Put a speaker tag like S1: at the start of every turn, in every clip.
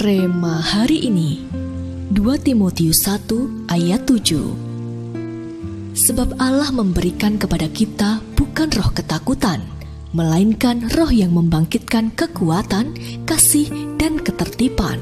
S1: Rema hari ini 2 Timotius 1 ayat 7. Sebab Allah memberikan kepada kita bukan roh ketakutan, melainkan roh yang membangkitkan kekuatan, kasih, dan ketertiban.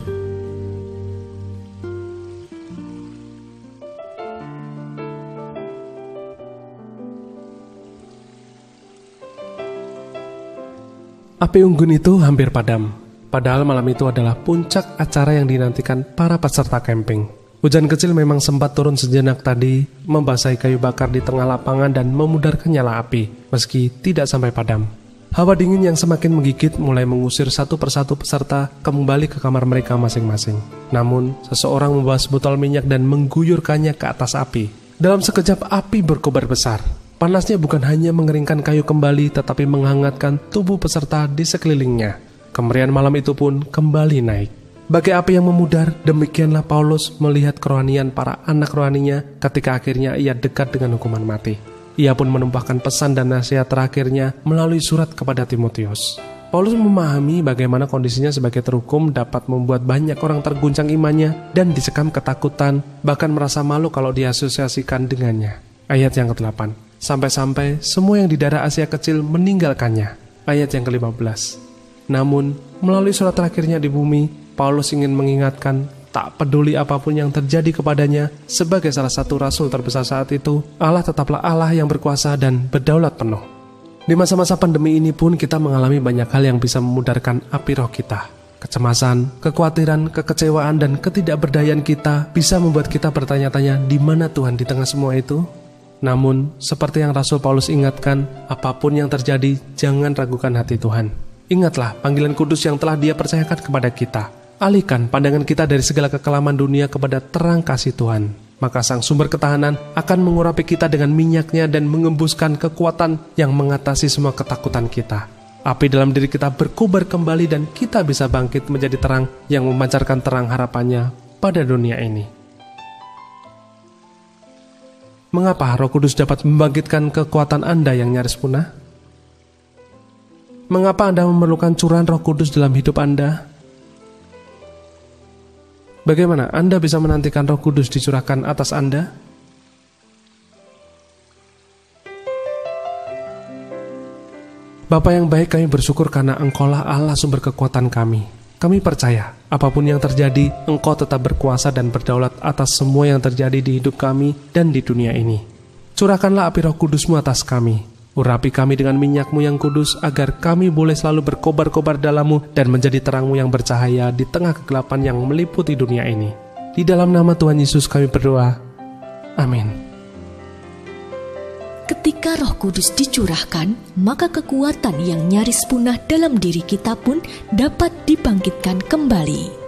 S2: Api unggun itu hampir padam. Padahal malam itu adalah puncak acara yang dinantikan para peserta camping. Hujan kecil memang sempat turun sejenak tadi, membasahi kayu bakar di tengah lapangan dan memudarkan nyala api, meski tidak sampai padam. Hawa dingin yang semakin menggigit mulai mengusir satu persatu peserta kembali ke kamar mereka masing-masing. Namun, seseorang membawa sebotol minyak dan mengguyurkannya ke atas api. Dalam sekejap api berkobar besar. Panasnya bukan hanya mengeringkan kayu kembali, tetapi menghangatkan tubuh peserta di sekelilingnya. Kemeriahan malam itu pun kembali naik. Bagai api yang memudar, demikianlah Paulus melihat kerohanian para anak rohaninya ketika akhirnya ia dekat dengan hukuman mati. Ia pun menumpahkan pesan dan nasihat terakhirnya melalui surat kepada Timotius. Paulus memahami bagaimana kondisinya sebagai terhukum dapat membuat banyak orang terguncang imannya dan disekam ketakutan, bahkan merasa malu kalau diasosiasikan dengannya. Ayat yang ke-8. Sampai-sampai semua yang di daerah Asia Kecil meninggalkannya. Ayat yang ke-15. Namun, melalui surat terakhirnya di bumi, Paulus ingin mengingatkan, tak peduli apapun yang terjadi kepadanya, sebagai salah satu rasul terbesar saat itu, Allah tetaplah Allah yang berkuasa dan berdaulat penuh. Di masa-masa pandemi ini pun kita mengalami banyak hal yang bisa memudarkan api roh kita. Kecemasan, kekhawatiran, kekecewaan, dan ketidakberdayaan kita bisa membuat kita bertanya-tanya di mana Tuhan di tengah semua itu. Namun, seperti yang Rasul Paulus ingatkan, apapun yang terjadi, jangan ragukan hati Tuhan. Ingatlah panggilan kudus yang telah Dia percayakan kepada kita. Alihkan pandangan kita dari segala kekelaman dunia kepada terang kasih Tuhan. Maka Sang Sumber Ketahanan akan mengurapi kita dengan minyaknya dan mengembuskan kekuatan yang mengatasi semua ketakutan kita. Api dalam diri kita berkobar kembali dan kita bisa bangkit menjadi terang yang memancarkan terang harapannya pada dunia ini. Mengapa Roh Kudus dapat membangkitkan kekuatan Anda yang nyaris punah? Mengapa Anda memerlukan curahan Roh Kudus dalam hidup Anda? Bagaimana Anda bisa menantikan Roh Kudus dicurahkan atas Anda? Bapa yang baik, kami bersyukur karena Engkau-lah Allah sumber kekuatan kami. Kami percaya, apapun yang terjadi, Engkau tetap berkuasa dan berdaulat atas semua yang terjadi di hidup kami dan di dunia ini. Curahkanlah api Roh Kudus-Mu atas kami. Urapi kami dengan minyak-Mu yang kudus, agar kami boleh selalu berkobar-kobar dalam-Mu dan menjadi terang-Mu yang bercahaya di tengah kegelapan yang meliputi dunia ini. Di dalam nama Tuhan Yesus kami berdoa. Amin.
S1: Ketika Roh Kudus dicurahkan, maka kekuatan yang nyaris punah dalam diri kita pun dapat dibangkitkan kembali.